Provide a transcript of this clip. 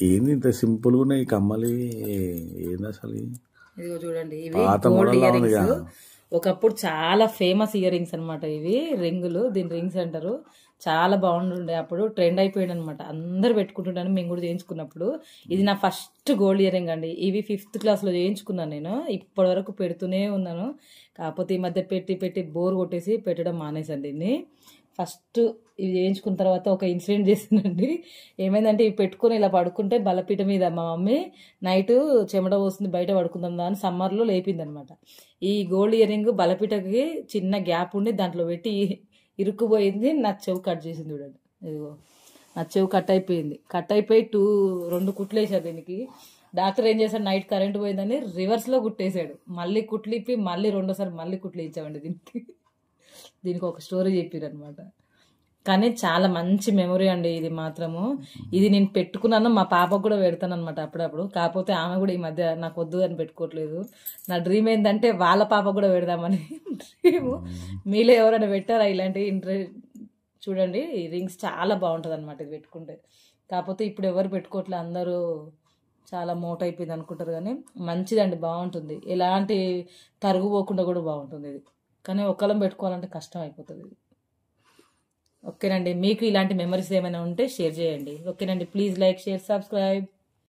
ఏంది ఇంత సింపుల్గా ఉన్నాయి ఈ కమ్మలి? ఏంది అసలు? ఇదిగో చూడండి, ఇవి పాత గోల్డ్ మోడల్ ఇయర్ ఉందిగా. రింగ్స్. ఒకప్పుడు చాలా ఫేమస్ ఇయర్ రింగ్స్ అనమాట ఇవి. రింగులు, దీని రింగ్స్ అంటారు. చాలా బాగుంటుండే, అప్పుడు ట్రెండ్ అయిపోయాడు అనమాట. అందరు పెట్టుకుంటుంటాను, మేము కూడా చేయించుకున్నప్పుడు. ఇది నా ఫస్ట్ గోల్డ్ ఇయర్ రింగ్ అండి. ఇవి 5th క్లాస్లో చేయించుకున్నాను నేను. ఇప్పటి వరకు పెడుతూనే ఉన్నాను. కాకపోతే ఈ మధ్య పెట్టి పెట్టి బోర్ కొట్టేసి పెట్టడం మానేసండి దీన్ని. ఫస్ట్ ఇవి చేయించుకున్న తర్వాత ఒక ఇన్సిడెంట్ చేసిందండి. ఏమైందంటే ఇవి పెట్టుకుని ఇలా పడుకుంటే బలపీట మీద మా మమ్మీ నైట్ చెమట పోస్తుంది బయట పడుకుందాం అని సమ్మర్లో లేపింది అనమాట. ఈ గోల్డ్ ఇయర్ రింగ్ బలపీటకి చిన్న గ్యాప్ ఉండి దాంట్లో పెట్టి ఇరుక్కుపోయింది. నా చెవు కట్ చేసింది చూడండి. ఇదిగో నా చెవు కట్ అయిపోయింది. కట్ అయిపోయి 2 కుట్లు వేసారు దీనికి. డాక్టర్ ఏం చేశాడు, నైట్ కరెంట్ పోయిందని రివర్స్లో కుట్టేశాడు. మళ్ళీ కుట్లు ఇప్పి మళ్ళీ రెండోసారి మళ్ళీ కుట్లు ఇచ్చామండి దీనికి ఒక స్టోరీ చెప్పారు అనమాట. కానీ చాలా మంచి మెమొరీ అండి ఇది మాత్రము. ఇది నేను పెట్టుకున్నాను, మా పాపకు కూడా పెడతాను అనమాట అప్పుడప్పుడు. కాకపోతే ఆమె కూడా ఈ మధ్య నాకు వద్దు అని పెట్టుకోవట్లేదు. నా డ్రీమ్ ఏంటంటే వాళ్ళ పాప కూడా పెడదామని డ్రీము. మీలో ఎవరైనా పెట్టారా ఇలాంటి చూడండి, ఈ రింగ్స్ చాలా బాగుంటుంది అనమాట ఇది పెట్టుకుంటే. కాకపోతే ఇప్పుడు ఎవరు పెట్టుకోవట్లే, అందరూ చాలా మోట అయిపోయింది అనుకుంటారు. కానీ మంచిదండి, బాగుంటుంది. ఎలాంటి తరుగు పోకుండా కూడా బాగుంటుంది ఇది. కానీ ఒక్కలం పెట్టుకోవాలంటే కష్టం అయిపోతుంది ఇది. ఓకేనండి, మీకు ఇలాంటి మెమరీస్ ఏమైనా ఉంటే షేర్ చేయండి. ఓకేనండి, ప్లీజ్ లైక్, షేర్, సబ్స్క్రైబ్.